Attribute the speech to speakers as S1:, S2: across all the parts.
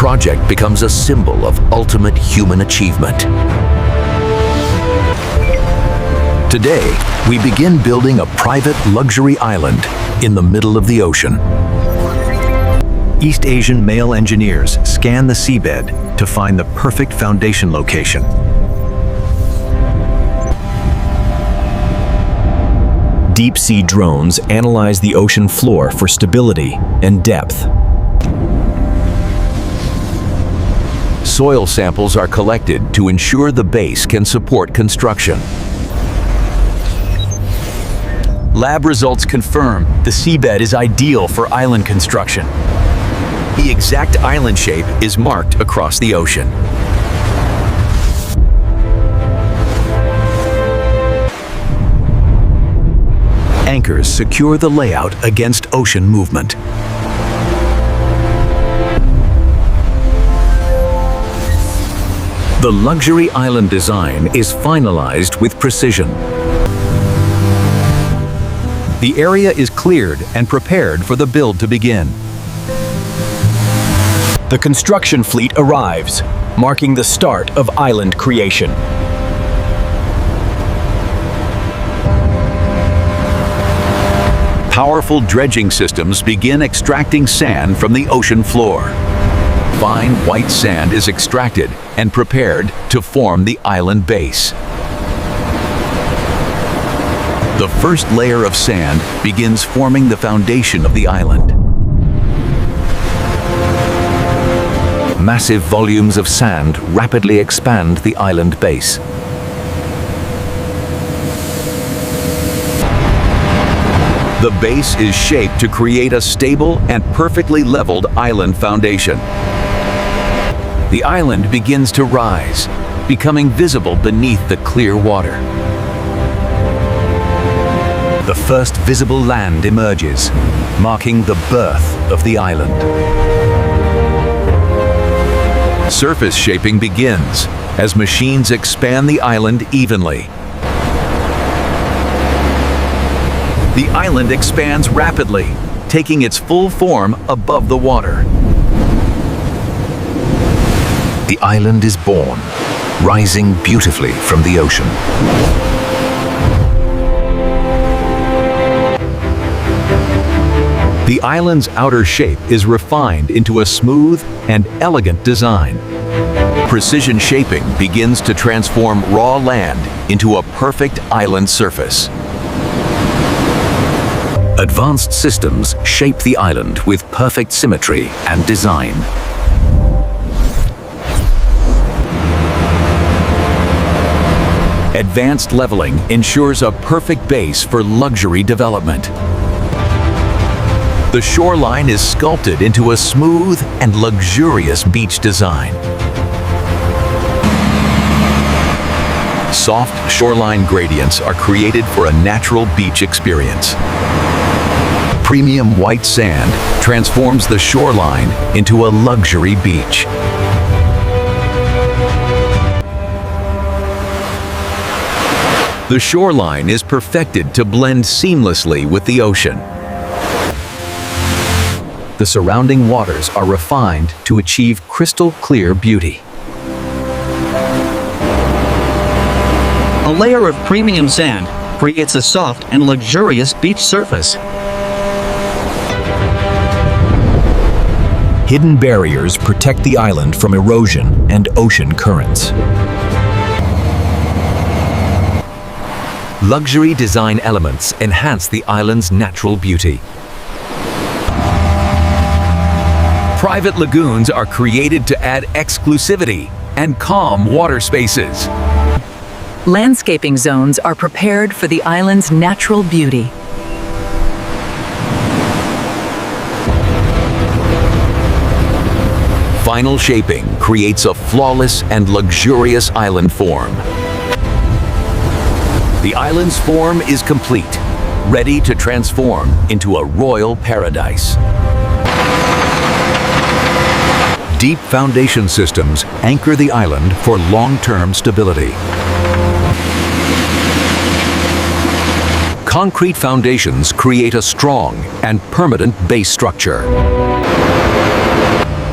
S1: project becomes a symbol of ultimate human achievement. Today, we begin building a private luxury island in the middle of the ocean. East Asian male engineers scan the seabed to find the perfect foundation location. Deep-sea drones analyze the ocean floor for stability and depth. Soil samples are collected to ensure the base can support construction.
S2: Lab results confirm the seabed is ideal for island construction.
S1: The exact island shape is marked across the ocean. Anchors secure the layout against ocean movement. The luxury island design is finalized with precision. The area is cleared and prepared for the build to begin.
S2: The construction fleet arrives, marking the start of island creation.
S1: Powerful dredging systems begin extracting sand from the ocean floor. Fine white sand is extracted and prepared to form the island base. The first layer of sand begins forming the foundation of the island. Massive volumes of sand rapidly expand the island base. The base is shaped to create a stable and perfectly leveled island foundation. The island begins to rise, becoming visible beneath the clear water. The first visible land emerges, marking the birth of the island. Surface shaping begins as machines expand the island evenly. The island expands rapidly, taking its full form above the water. The island is born, rising beautifully from the ocean. The island's outer shape is refined into a smooth and elegant design. Precision shaping begins to transform raw land into a perfect island surface. Advanced systems shape the island with perfect symmetry and design. Advanced leveling ensures a perfect base for luxury development. The shoreline is sculpted into a smooth and luxurious beach design. Soft shoreline gradients are created for a natural beach experience. Premium white sand transforms the shoreline into a luxury beach. The shoreline is perfected to blend seamlessly with the ocean. The surrounding waters are refined to achieve crystal clear beauty.
S3: A layer of premium sand creates a soft and luxurious beach surface.
S1: Hidden barriers protect the island from erosion and ocean currents. Luxury design elements enhance the island's natural beauty. Private lagoons are created to add exclusivity and calm water spaces.
S4: Landscaping zones are prepared for the island's natural beauty.
S1: Final shaping creates a flawless and luxurious island form. The island's form is complete, ready to transform into a royal paradise. Deep foundation systems anchor the island for long-term stability. Concrete foundations create a strong and permanent base structure.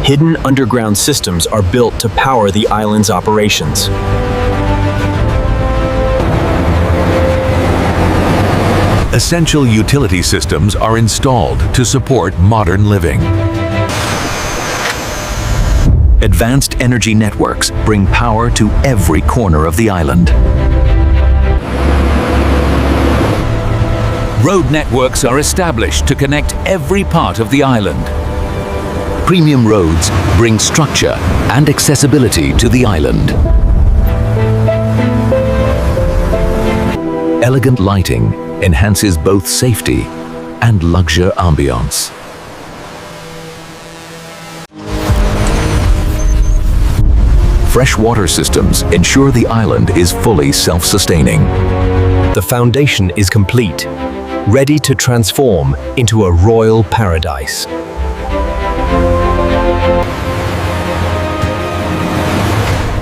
S2: Hidden underground systems are built to power the island's operations.
S1: Essential utility systems are installed to support modern living. Advanced energy networks bring power to every corner of the island. Road networks are established to connect every part of the island. Premium roads bring structure and accessibility to the island. Elegant lighting enhances both safety and luxury ambiance. Freshwater systems ensure the island is fully self-sustaining.
S2: The foundation is complete, ready to transform into a royal paradise.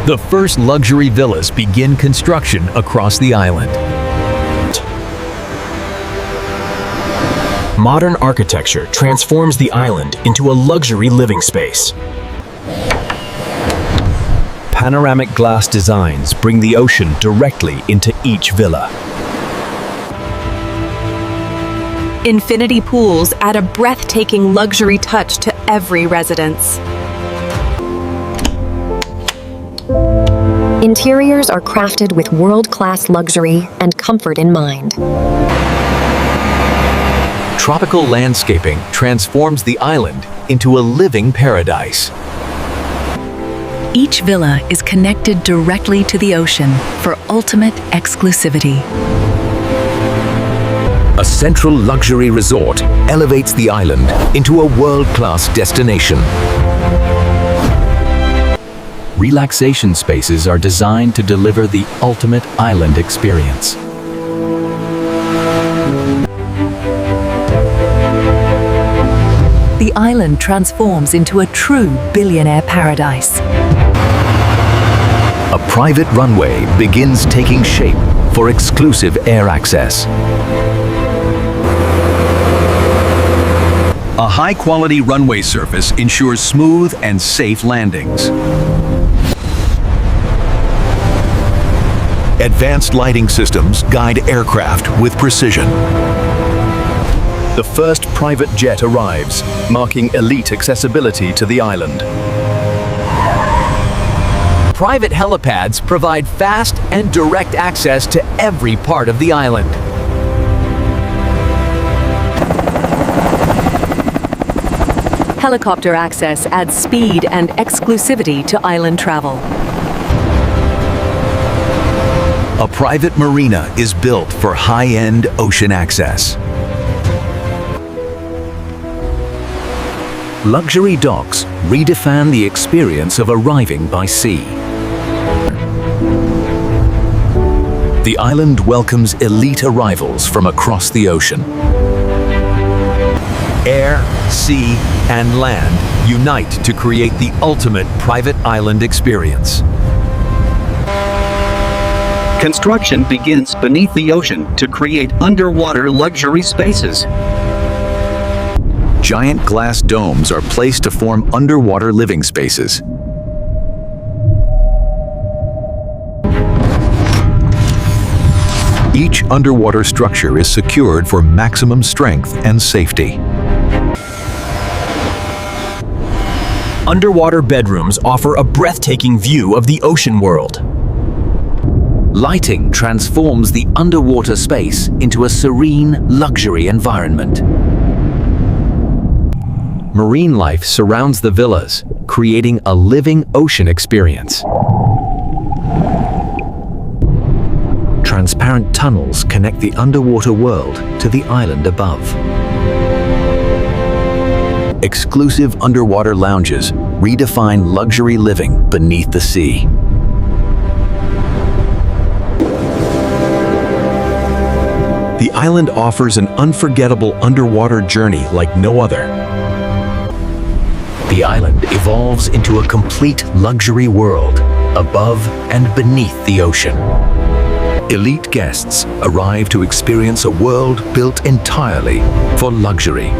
S2: The first luxury villas begin construction across the island. Modern architecture transforms the island into a luxury living space. Panoramic glass designs bring the ocean directly into each villa.
S5: Infinity pools add a breathtaking luxury touch to every residence.
S6: Interiors are crafted with world-class luxury and comfort in mind.
S1: Tropical landscaping transforms the island into a living paradise.
S4: Each villa is connected directly to the ocean for ultimate exclusivity.
S1: A central luxury resort elevates the island into a world-class destination. Relaxation spaces are designed to deliver the ultimate island experience.
S4: The island transforms into a true billionaire paradise.
S1: A private runway begins taking shape for exclusive air access. A high-quality runway surface ensures smooth and safe landings. Advanced lighting systems guide aircraft with precision.
S2: The first private jet arrives, marking elite accessibility to the island.
S1: Private helipads provide fast and direct access to every part of the island.
S4: Helicopter access adds speed and exclusivity to island travel.
S1: A private marina is built for high-end ocean access. Luxury docks redefine the experience of arriving by sea. The island welcomes elite arrivals from across the ocean. Air, sea, and land unite to create the ultimate private island experience.
S3: Construction begins beneath the ocean to create underwater luxury spaces.
S1: Giant glass domes are placed to form underwater living spaces. Each underwater structure is secured for maximum strength and safety.
S2: Underwater bedrooms offer a breathtaking view of the ocean world.
S1: Lighting transforms the underwater space into a serene, luxury environment. Marine life surrounds the villas, creating a living ocean experience. Transparent tunnels connect the underwater world to the island above. Exclusive underwater lounges redefine luxury living beneath the sea. The island offers an unforgettable underwater journey like no other. The island evolves into a complete luxury world above and beneath the ocean. Elite guests arrive to experience a world built entirely for luxury.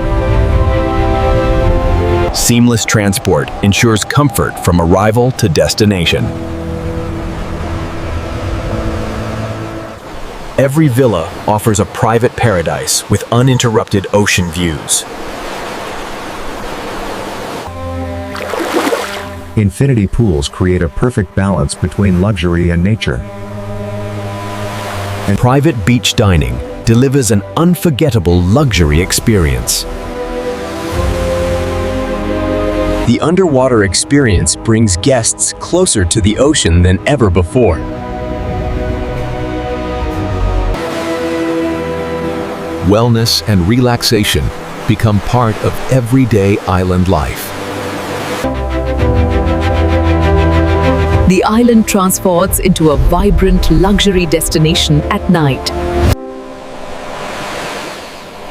S2: Seamless transport ensures comfort from arrival to destination. Every villa offers a private paradise with uninterrupted ocean views.
S7: Infinity pools create a perfect balance between luxury and nature.
S2: And private beach dining delivers an unforgettable luxury experience.
S8: The underwater experience brings guests closer to the ocean than ever before.
S1: Wellness and relaxation become part of everyday island life.
S4: The island transports into a vibrant luxury destination at night.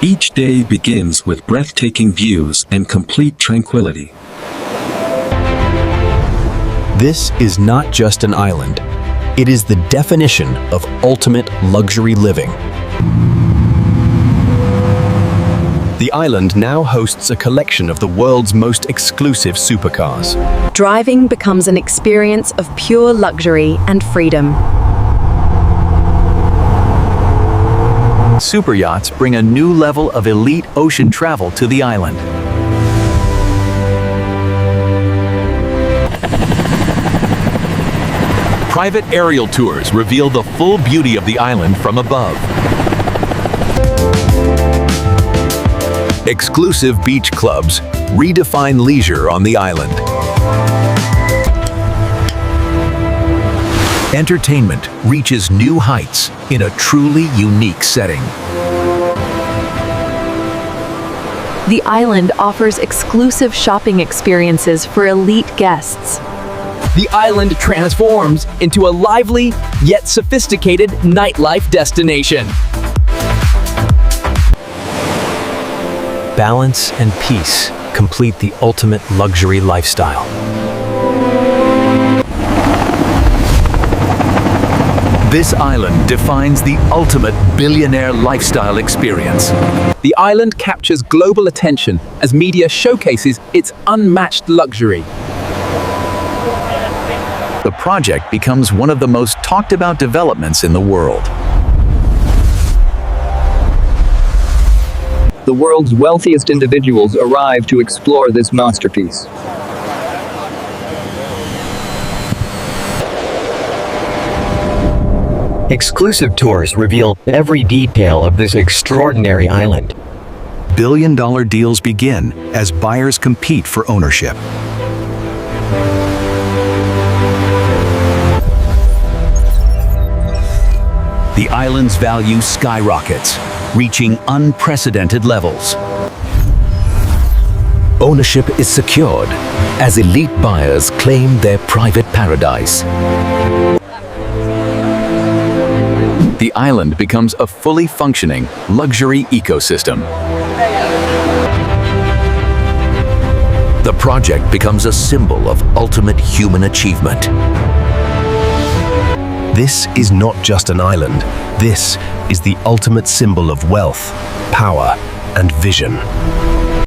S9: Each day begins with breathtaking views and complete tranquility.
S2: This is not just an island. It is the definition of ultimate luxury living. The island now hosts a collection of the world's most exclusive supercars.
S5: Driving becomes an experience of pure luxury and freedom.
S1: Super yachts bring a new level of elite ocean travel to the island. Private aerial tours reveal the full beauty of the island from above. Exclusive beach clubs redefine leisure on the island. Entertainment reaches new heights in a truly unique setting.
S5: The island offers exclusive shopping experiences for elite guests.
S10: The island transforms into a lively yet sophisticated nightlife destination.
S2: Balance and peace complete the ultimate luxury lifestyle.
S1: This island defines the ultimate billionaire lifestyle experience.
S10: The island captures global attention as media showcases its unmatched luxury.
S1: The project becomes one of the most talked about developments in the world.
S11: The world's wealthiest individuals arrive to explore this masterpiece.
S8: Exclusive tours reveal every detail of this extraordinary island.
S1: Billion-dollar deals begin as buyers compete for ownership. The island's value skyrockets, reaching unprecedented levels. Ownership is secured as elite buyers claim their private paradise. The island becomes a fully functioning luxury ecosystem. The project becomes a symbol of ultimate human achievement.
S2: This is not just an island. This is the ultimate symbol of wealth, power, and vision.